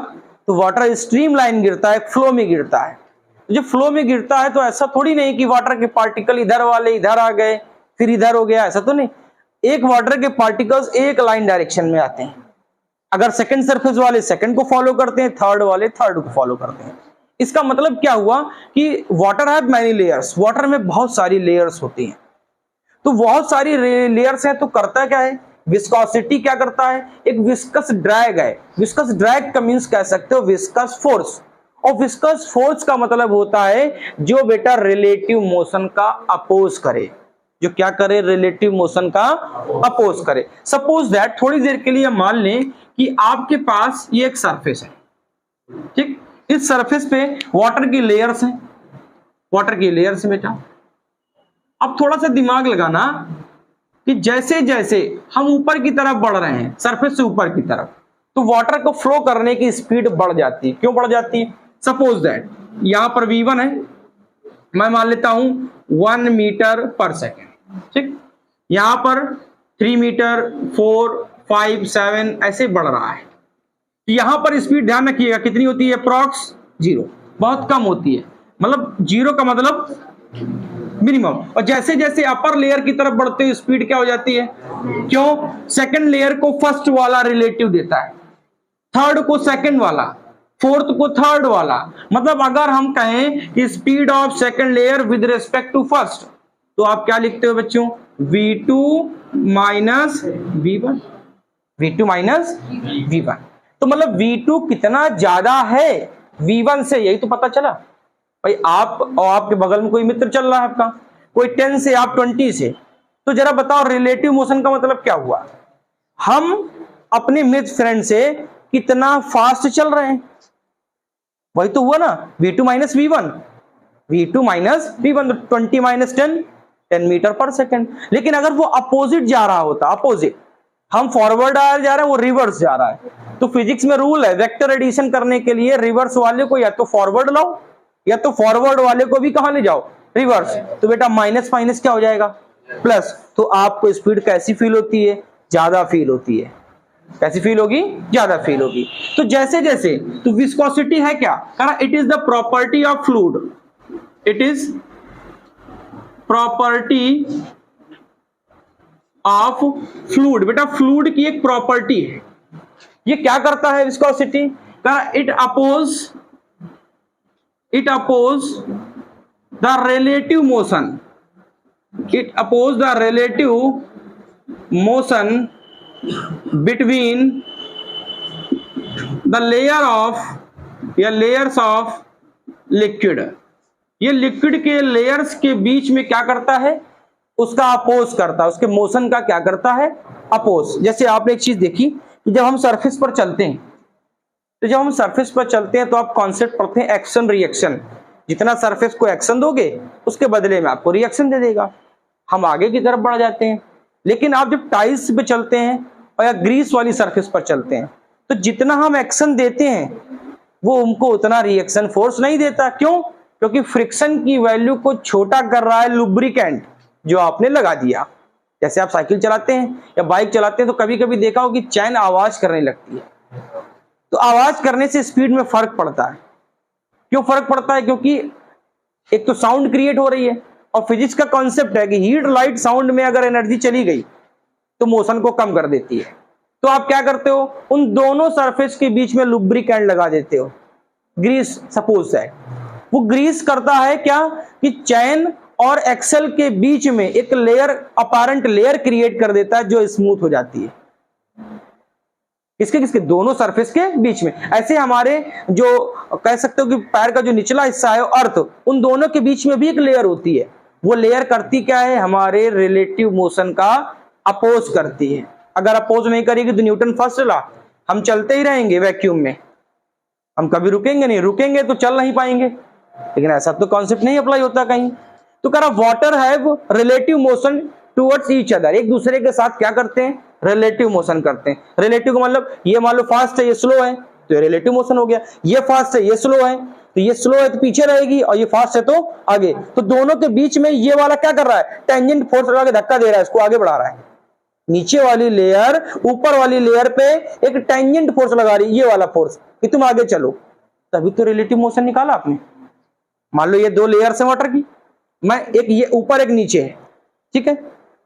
तो वाटर स्ट्रीम लाइन गिरता है, फ्लो में गिरता है। जब फ्लो में गिरता है तो ऐसा थोड़ी नहीं कि वाटर के पार्टिकल इधर वाले इधर आ गए फिर इधर हो गया, ऐसा तो नहीं। एक वाटर के पार्टिकल्स एक लाइन डायरेक्शन में आते हैं। अगर सेकंड सरफेस वाले सेकंड को फॉलो करते हैं, थर्ड वाले थर्ड को फॉलो करते हैं। इसका मतलब क्या हुआ कि water have many layers, water में बहुत सारी लेयर्स होती हैं। तो बहुत सारी लेयर्स हैं तो करता क्या है, विस्कोसिटी क्या करता है, एक विस्कस ड्रैग है। विस्कस ड्रैग का मींस कह सकते हो विस्कस फोर्स, और विस्कस फोर्स का मतलब होता है जो बेटा रिलेटिव मोशन का अपोज करे, जो क्या करे, रिलेटिव मोशन का अपोज करे। सपोज दैट थोड़ी देर के लिए मान लें कि आपके पास ये एक सरफेस है, ठीक। इस सरफेस पे वाटर की लेयर्स हैं, वाटर की लेयर्स बेटा। अब थोड़ा सा दिमाग लगाना कि जैसे जैसे हम ऊपर की तरफ बढ़ रहे हैं, सरफेस से ऊपर की तरफ, तो वाटर को फ्लो करने की स्पीड बढ़ जाती है। क्यों बढ़ जाती है? सपोज दैट यहां पर V1 है, मैं मान लेता हूं 1 मीटर पर सेकेंड, ठीक। यहां पर 3 मीटर, 4, 5, 7 ऐसे बढ़ रहा है। यहां पर स्पीड ध्यान रखिएगा कितनी होती है, अप्रॉक्स 0, बहुत कम होती है। मतलब 0 का मतलब मिनिमम। और जैसे जैसे अपर लेयर की तरफ बढ़ते हैं स्पीड क्या हो जाती है, क्यों? सेकंड लेयर को फर्स्ट वाला रिलेटिव देता है, थर्ड को सेकंड वाला, फोर्थ को थर्ड वाला। मतलब अगर हम कहें कि speed of second layer with respect to first, तो आप क्या लिखते हो बच्चों, V2 minus V1, V2 minus V1। तो मतलब V2 कितना ज्यादा है V1 से, यही तो पता चला भाई। आप और आपके बगल में कोई मित्र चल रहा है आपका, कोई 10 से, आप 20 से, तो जरा बताओ रिलेटिव मोशन का मतलब क्या हुआ। हम अपने मित्र फ्रेंड से कितना फास्ट चल रहे हैं, वही तो हुआ ना, V2 minus V1, V2 minus V1, 20 minus 10, 10 metre per second. लेकिन अगर वो अपोजिट जा रहा होता, अपोजिट, हम फॉरवर्ड जा रहे हैं, वो रिवर्स जा रहा है, तो फिजिक्स में रूल है वेक्टर एडिशन करने के लिए रिवर्स वाले को या तो फॉरवर्ड लाओ या तो फॉरवर्ड वाले को भी कहां ले जाओ, रिवर्स। तो बेटा माइनस माइनस क्या हो जाएगा, प्लस। तो आपको स्पीड कैसी फील होती है, ज्यादा फील होती है। कैसी फील होगी, ज्यादा फील होगी। तो जैसे जैसे, तो विस्कोसिटी है क्या, कहा it is the property of fluid, it is property of fluid. बेटा फ्लूइड की एक प्रॉपर्टी है। ये क्या करता है विस्कोसिटी, कहा it oppose the relative motion, it oppose the relative motion between the layer of या layers of liquid। ये लिक्विड के लेयर्स के बीच में क्या करता है, उसका अपोज करता है, उसके मोशन का क्या करता है, अपोज। जैसे आपने एक चीज देखी कि जब हम सरफेस पर चलते हैं, तो जब हम सरफेस पर चलते हैं तो आप कॉन्सेप्ट पढ़ते हैं एक्शन रिएक्शन। जितना सरफेस को एक्शन दोगे उसके बदले में आपको रिएक्शन दे देगा, हम आगे की तरफ बढ़ जाते हैं। लेकिन आप जब टाइल्स पे चलते हैं और या ग्रीस वाली सरफेस पर चलते हैं, तो जितना हम एक्शन देते हैं वो उनको उतना रिएक्शन फोर्स नहीं देता। क्यों? क्योंकि फ्रिक्शन की वैल्यू को छोटा कर रहा है लुब्रिकेंट जो आपने लगा दिया। जैसे आप साइकिल चलाते हैं या बाइक चलाते हैं तो कभी कभी देखा हो कि चैन आवाज करने लगती है, तो आवाज करने से स्पीड में फर्क पड़ता है। क्यों फर्क पड़ता है? क्योंकि एक तो साउंड क्रिएट हो रही है, और फिजिक्स का कॉन्सेप्ट है कि हीट लाइट साउंड में अगर एनर्जी चली गई तो मोशन को कम कर देती है। तो आप क्या करते हो, उन दोनों सरफेस के बीच में लुब्रिकेंट लगा देते हो, ग्रीस सपोज है। वो ग्रीस करता है क्या कि चैन और एक्सेल के बीच में एक लेयर, अपैरेंट लेयर क्रिएट कर देता है जो स्मूथ हो जाती है। किसके किसके, दोनों सरफेस के बीच में। ऐसे हमारे जो कह सकते हो कि पैर का जो निचला हिस्सा है अर्थ, उन दोनों के बीच में भी एक लेयर होती है। वो लेयर करती क्या है, हमारे रिलेटिव मोशन का अपोज करती है। अगर अपोज नहीं करेगी तो न्यूटन फर्स्ट लॉ, हम चलते ही रहेंगे वैक्यूम में, हम कभी रुकेंगे नहीं, रुकेंगे तो चल नहीं पाएंगे। लेकिन ऐसा तो कॉन्सेप्ट नहीं अप्लाई होता कहीं। तो कह रहा water have relative motion towards each other, एक दूसरे के साथ क्या करते हैं, रिलेटिव मोशन करते हैं। रिलेटिव का मतलब ये मान लो फास्ट है ये स्लो है तो ये रिलेटिव मोशन हो गया, ये फास्ट है ये स्लो है तो ये स्लो है तो पीछे रहेगी और ये फास्ट है तो आगे। तो दोनों के बीच में ये वाला क्या कर रहा है, टेंजेंट फोर्स लगा के धक्का दे रहा है, इसको आगे बढ़ा रहा है। नीचे वाली लेयर ऊपर वाली लेयर पे एक टेंजेंट फोर्स लगा रही है, ये वाला फोर्स कि तुम आगे चलो, तभी तो रिलेटिव मोशन निकाला आपने। मान लो ये दो लेयर है वाटर की, मैं एक ये ऊपर एक नीचे है, ठीक है,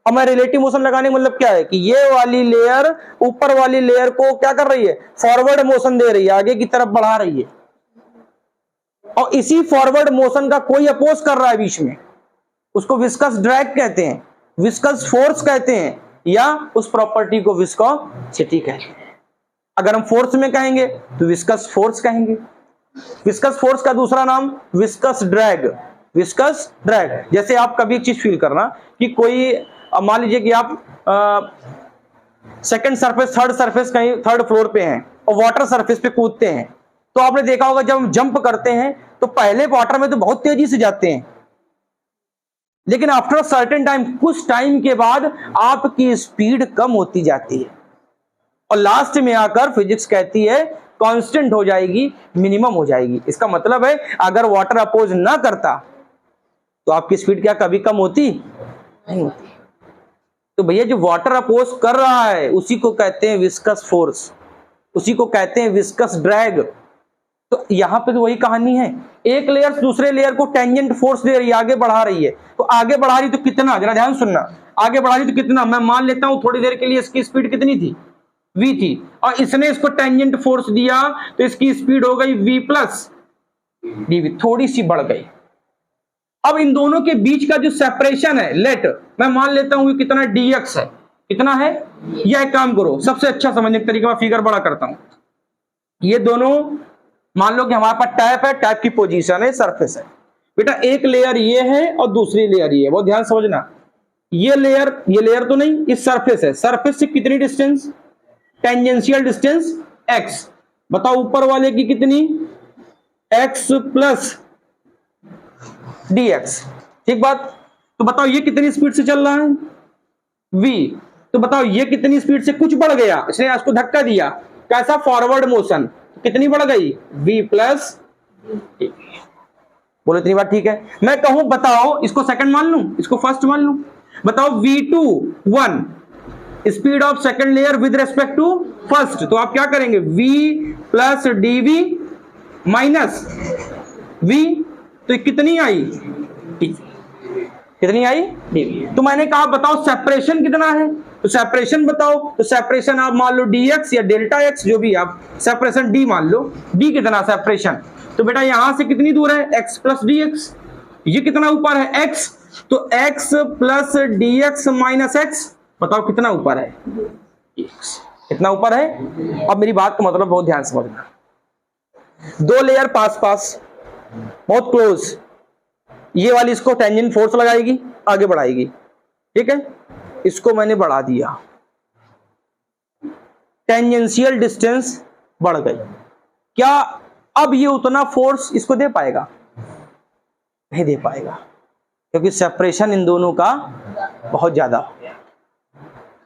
और मैं रिलेटिव मोशन लगाने का मतलब क्या है कि ये वाली लेयर ऊपर वाली लेयर को क्या कर रही है, फॉरवर्ड मोशन दे रही है, आगे की तरफ बढ़ा रही है, और इसी फॉरवर्ड मोशन का कोई अपोज कर रहा है बीच में, उसको विस्कस ड्रैग कहते हैं, विस्कस फोर्स कहते हैं, या उस प्रॉपर्टी को विस्कोसिटी कहते हैं। अगर हम फोर्स में कहेंगे तो विस्कस फोर्स कहेंगे। विस्कस फोर्स का दूसरा नाम विस्कस ड्रैग, विस्कस ड्रैग। जैसे आप कभी एक चीज फील करना कि कोई, मान लीजिए कि आप सेकंड सरफेस थर्ड सरफेस कहीं थर्ड फ्लोर पे हैं और वाटर सरफेस पे कूदते हैं, तो आपने देखा होगा जब हम जंप करते हैं तो पहले वाटर में तो बहुत तेजी से जाते हैं, लेकिन आफ्टर सर्टेन टाइम, कुछ टाइम के बाद आपकी स्पीड कम होती जाती है और लास्ट में आकर फिजिक्स कहती है कांस्टेंट हो जाएगी, मिनिमम हो जाएगी। इसका मतलब है अगर वाटर अपोज ना करता तो आपकी स्पीड क्या कभी कम होती नहीं होती। तो भैया जो वाटर अपोज कर रहा है उसी को कहते हैं विस्कस फोर्स, उसी को कहते हैं विस्कस ड्रैग। तो यहां पे तो वही कहानी है, एक लेयर दूसरे लेयर को टेंजेंट फोर्स दे रही है, आगे बढ़ा रही है, तो आगे बढ़ा रही तो कितना, जरा ध्यान सुनना, आगे बढ़ा रही तो कितना, मैं मान लेता हूं थोड़ी देर के लिए इसकी स्पीड कितनी थी, v थी, और इसने इसको टेंजेंट फोर्स दिया तो इसकी स्पीड हो गई v प्लस dv, थोड़ी सी बढ़ गई। अब इन दोनों के बीच का जो सेपरेशन है, लेट मैं मान लेता हूं कितना dx है, कितना है, यह एक काम करो, सबसे अच्छा समझने का तरीका मैं फिगर बड़ा करता हूं। ये दोनों मान लो कि हमारे पास टैप है, टैप की पोजीशन है, सरफेस है बेटा, एक लेयर ये है और दूसरी लेयर ये है, बहुत ध्यान समझना। ये लेयर तो नहीं, इस सरफेस है, सरफेस से कितनी डिस्टेंस, टेंजेंशियल डिस्टेंस x, बताओ ऊपर वाले की कितनी, x प्लस dx, ठीक बात। तो बताओ ये कितनी स्पीड से चल रहा है, v, तो बताओ ये कितनी स्पीड से, कुछ बढ़ गया, इसने उसको धक्का दिया, कैसा, फॉरवर्ड मोशन, कितनी बढ़ गई, v प्लस, बोलो इतनी बात ठीक है। मैं कहूं बताओ इसको सेकंड मान लूं, इसको फर्स्ट मान लूं, बताओ v2 1 speed of second layer with respect to first, तो आप क्या करेंगे, v plus dv minus v, तो कितनी आई, कितनी आई dv। तो मैंने कहा बताओ सेपरेशन कितना है, तो सेपरेशन बताओ, तो सेपरेशन आप मान लो dx या डेल्टा x, जो भी आप सेपरेशन d मान लो, d कितना सेपरेशन, तो बेटा यहां से कितनी दूर है, x प्लस dx, ये कितना ऊपर है x, तो x plus dx minus x, बताओ कितना ऊपर है, x, कितना ऊपर है। अब मेरी बात का मतलब बहुत ध्यान समझना, दो लेयर पास पास बहुत क्लोज, ये वाली इसको टेंजेंट फोर्स लगाएगी, आगे बढ़ाएगी, ठीक है, इसको मैंने बढ़ा दिया, टेंजेंशियल डिस्टेंस बढ़ गई, क्या अब ये उतना फोर्स इसको दे पाएगा, नहीं दे पाएगा, क्योंकि सेपरेशन इन दोनों का बहुत ज्यादा हो गया।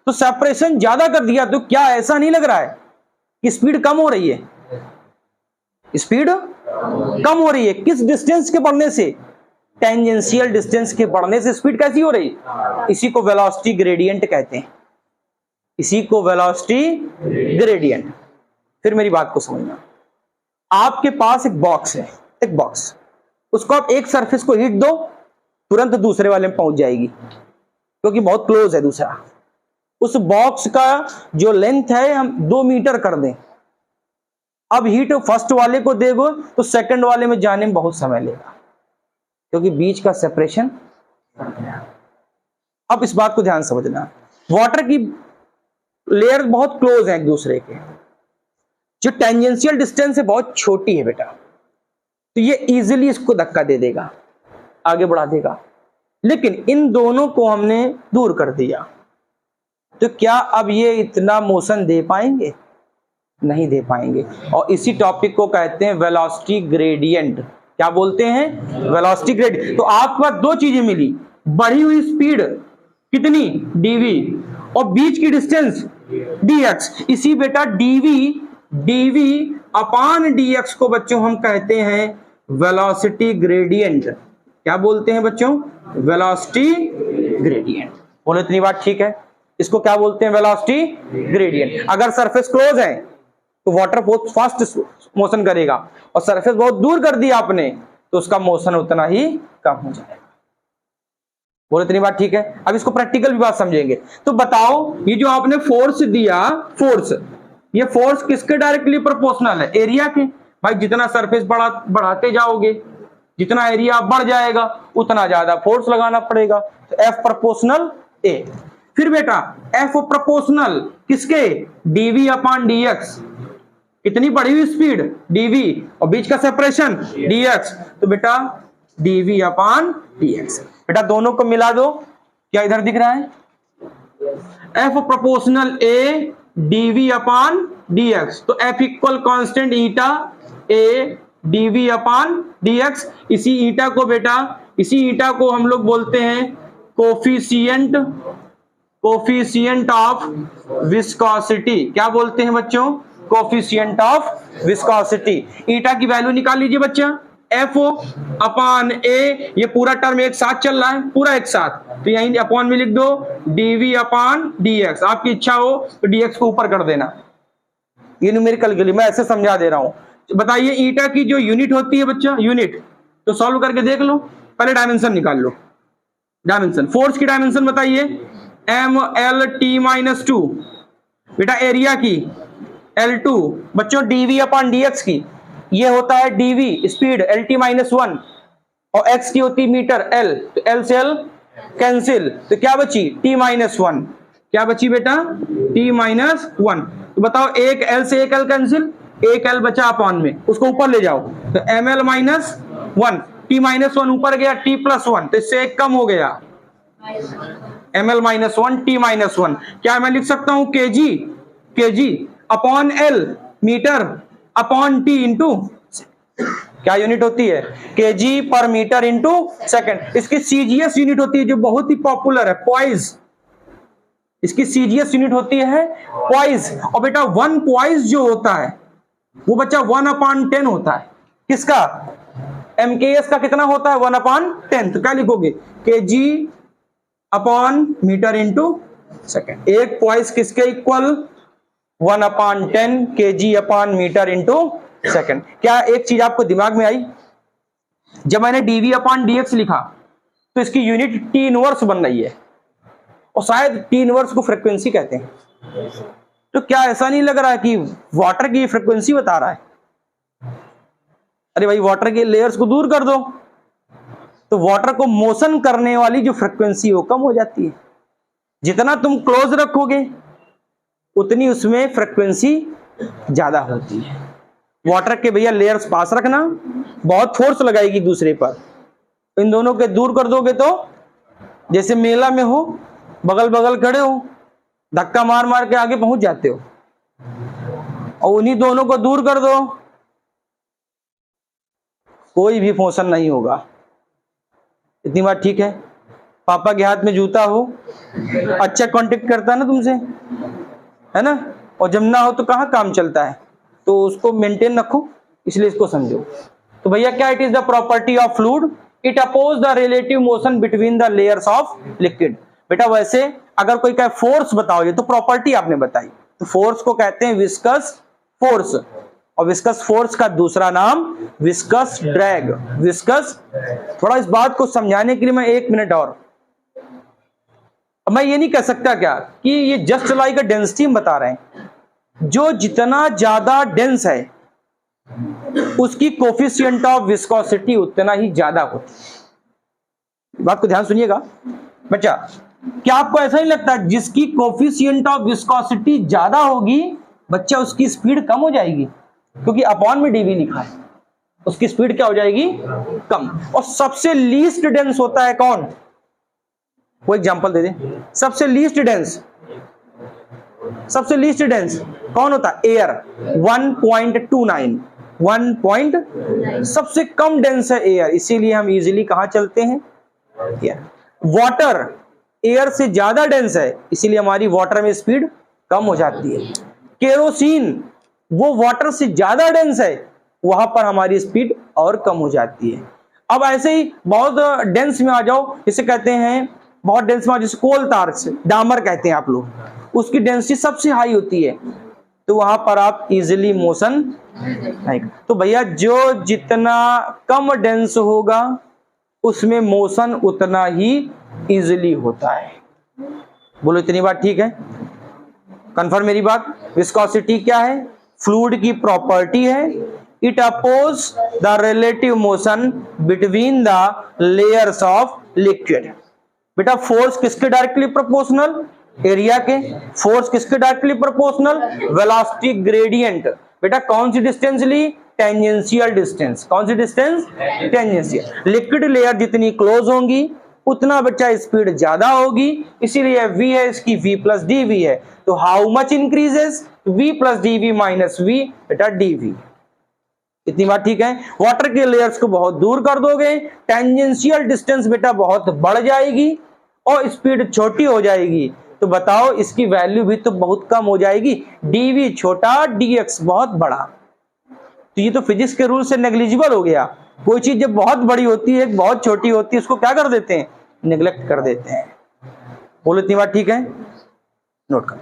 तो सेपरेशन ज्यादा कर दिया तो क्या ऐसा नहीं लग रहा है कि स्पीड कम हो रही है, स्पीड कम हो रही है, किस डिस्टेंस के बढ़ने से, टेंजेंशियल डिस्टेंस के बढ़ने से स्पीड कैसी हो रही, इसी को वेलोसिटी ग्रेडियंट कहते हैं, इसी को वेलोसिटी ग्रेडियंट। फिर मेरी बात को समझना, आपके पास एक बॉक्स है, एक बॉक्स, उसको आप एक सरफेस को हिट दो, तुरंत दूसरे वाले में पहुंच जाएगी, क्योंकि बहुत क्लोज है दूसरा। उस बॉक्स का जो लेंथ है हम 2 मीटर कर दें, अब हीट फर्स्ट वाले को देगो तो सेकंड वाले में जाने में बहुत समय लेगा, क्योंकि बीच का सेपरेशन बढ़ गया। अब इस बात को ध्यान समझना, वाटर की लेयर बहुत क्लोज है एक दूसरे के, जो टेंजेंशियल डिस्टेंस है बहुत छोटी है बेटा, तो ये इजीली इसको धक्का दे देगा, आगे बढ़ा देगा, लेकिन इन दोनों को हमने दूर कर दिया, तो क्या अब ये इतना मोशन दे पाएंगे, नहीं दे पाएंगे। और इसी टॉपिक को कहते हैं वेलोसिटी ग्रेडियंट। क्या बोलते हैं, वेलोसिटी ग्रेडियंट। तो आपके पास दो चीजें मिली, बढ़ी हुई स्पीड कितनी, dv, और बीच की डिस्टेंस dx। इसी बेटा dv अपान dx को बच्चों हम कहते हैं वेलोसिटी ग्रेडियंट। क्या बोलते हैं बच्चों, वेलोसिटी ग्रेडियंट। बोलो इतनी बात ठीक है। इसको क्या बोलते हैं? Velocity gradient. अगर सरफेस क्लोज है तो वाटर बहुत फास्ट मोशन करेगा, और सरफेस बहुत दूर कर दिया आपने तो उसका मोशन उतना ही कम हो जाएगा। बोलो इतनी बात ठीक है? अब इसको प्रैक्टिकल भी बात समझेंगे। तो बताओ, ये जो आपने फोर्स दिया, फोर्स, ये फोर्स किसके डायरेक्टली प्रोपोर्शनल है? एरिया के। भाई जितना सरफेस बढ़ाते जाओगे, जितना एरिया बढ़ जाएगा, उतना ज्यादा फोर्स लगाना पड़ेगा। तो F प्रोपोर्शनल A। फिर बेटा F प्रोपोर्शनल किसके? dv upon dx। कितनी बढ़ी हुई स्पीड? dv, और बीच का सेपरेशन dx, तो बेटा dv अपॉन dx। बेटा दोनों को मिला दो, क्या इधर दिख रहा है? F proportional A dv upon dx, तो F equal constant eta A dv upon dx। इसी ईटा को बेटा, इसी ईटा को हम लोग बोलते हैं कोफिशिएंट ऑफ विस्कोसिटी। क्या बोलते हैं बच्चों? Coefficient of viscosity. ईटा की वैल्यू निकाल लीजिए बच्चा, FO अपॉन A, ये पूरा टर्म एक साथ चल रहा है, पूरा एक साथ, तो यहीं अपॉन में लिख दो dv अपॉन dx। आपकी इच्छा हो तो dx को ऊपर कर देना, ये न्यूमेरिकल के लिए मैं ऐसे समझा दे रहा हूं। बताइए ईटा की जो यूनिट होती है बच्चा, यूनिट, तो सॉल्व करके देख लो। पहले डायमेंशन निकाल लो, डायमेंशन, फोर्स की डायमेंशन बताइए, MLT-2। बेटा एरिया की L2, बच्चों dv अपॉन dx की, ये होता है dv स्पीड LT-1, और x की होती मीटर L, तो L से L कैंसिल, तो क्या बची? T-1। क्या बची बेटा? T-1। तो बताओ, एक L से एक L कैंसिल, एक L बचा अपॉन में, उसको ऊपर ले जाओ, तो ML-1, T-1 ऊपर गया, T+1, तो इससे एक कम हो गया, ML-1 T-1। क्या मैं लिख सकता हूं? kg upon L, metre upon T into, क्या यूनिट होती है? kg पर मीटर इंटू सेकेंड। इसकी CGS यूनिट होती है जो बहुत ही पॉपुलर है, पॉइज। इसकी CGS यूनिट होती है पॉइज। और बेटा 1 पॉइज जो होता है वो बच्चा 1/10 होता है। किसका? MKS का कितना होता है? 1/10। तो क्या लिखोगे? kg upon metre into second. एक पॉइज किसके equal? 1/10 kg upon metre into second. क्या एक चीज आपको दिमाग में आई? जब मैंने dv अपॉन dx लिखा तो इसकी यूनिट T इनवर्स बन रही है, और शायद T इनवर्स को फ्रीक्वेंसी कहते हैं। तो क्या ऐसा नहीं लग रहा है कि वाटर की फ्रीक्वेंसी बता रहा है? अरे भाई वाटर के लेयर्स को दूर कर दो तो वाटर को मोशन करने वाली जो फ्रीक्वेंसी वो कम हो जाती है। जितना तुम क्लोज रखोगे उतनी उसमें फ्रीक्वेंसी ज्यादा होती है। वाटर के भैया लेयर्स पास रखना, बहुत फोर्स लगाएगी दूसरे पर। इन दोनों के दूर कर दोगे तो जैसे मेला में हो, बगल बगल खड़े हो, धक्का मार मार के आगे पहुंच जाते हो, और उन्हीं दोनों को दूर कर दो, कोई भी मोशन नहीं होगा। इतनी बात ठीक है? पापा के हाथ में जूता हो, अच्छा कांटेक्ट करता है ना तुमसे, है ना, और जब ना हो तो कहाँ काम चलता है। तो उसको मेंटेन रखो, इसलिए इसको समझो। तो भैया क्या? It is the property of fluid, it oppose the relative motion between the layers of liquid. बेटा वैसे अगर कोई कहे फोर्स बताओ, ये तो प्रॉपर्टी आपने बताई, तो फोर्स को कहते हैं विस्कस फोर्स, और विस्कस फोर्स का दूसरा नाम विस्कस ड्रैग। विस्कस, थोड़ा इस बात को समझाने के लिए मैं 1 मिनट और, मैं ये नहीं कह सकता क्या कि ये जस्ट लाइक अ डेंसिटी हम बता रहे हैं, जो जितना ज्यादा डेंस है उसकी कोफिशिएंट ऑफ विस्कोसिटी उतना ही ज्यादा होती है। बात को ध्यान सुनिएगा बच्चा, क्या आपको ऐसा नहीं लगता जिसकी कोफिशिएंट ऑफ विस्कोसिटी ज्यादा होगी बच्चा उसकी स्पीड कम हो जाएगी? क्योंकि अपॉन में dv लिखा है, उसकी स्पीड क्या हो जाएगी? कम। और सबसे लीस्ट डेंस होता है कौन? वो एग्जांपल दे दे। सबसे लीस्ट डेंस कौन होता है? एयर। 1.29 सबसे कम डेंस है एयर, इसीलिए हम इजीली कहां चलते हैं? एयर। वाटर एयर से ज्यादा डेंस है, इसीलिए हमारी वाटर में स्पीड कम हो जाती है। केरोसिन वो वाटर से ज्यादा डेंस है, वहां पर हमारी स्पीड और कम हो जाती है। अब ऐसे ही बहुत डेंस में आ जाओ, इसे कहते हैं बहुत डेंस मास, जिसे कोल तार से डामर कहते हैं आप लोग, उसकी डेंसिटी सबसे हाई होती है, तो वहां पर आप इजिली मोशन नहीं। तो भैया जो जितना कम डेंस होगा उसमें मोशन उतना ही इजिली होता है। बोलो इतनी बात ठीक है? कंफर्म मेरी बात? विस्कोसिटी क्या है? फ्लूइड की प्रॉपर्टी है। It oppose the relative motion between the layers of liquid. बेटा फोर्स किसके डायरेक्टली प्रोपोर्शनल? एरिया के। फोर्स किसके डायरेक्टली प्रोपोर्शनल? Velocity gradient. बेटा कौन सी डिस्टेंस ली? Tangential distance. कौन सी डिस्टेंस? टेंजेंशियल। लिक्विड लेयर जितनी क्लोज होंगी उतना बच्चा स्पीड ज्यादा होगी, इसीलिए v है इसकी v प्लस डी वी है। तो how much increases? v plus D V minus V, बेटा dv। इतनी बात ठीक है? वाटर के लेयर्स को बहुत दूर कर दोगे, टेंजेंशियल डिस्टेंस बेटा बहुत बढ़ जाएगी और स्पीड छोटी हो जाएगी, तो बताओ इसकी वैल्यू भी तो बहुत कम हो जाएगी। dv छोटा, dx बहुत बड़ा। तो ये तो फिजिक्स के रूल से नेग्लिजिबल हो गया। कोई चीज जब बहुत बड़ी होती है, बहुत छोटी होती है, उसको क्या कर देते हैं? नेग्लेक्ट कर देते हैं। बोलो इतनी बात ठीक है? नोट करो।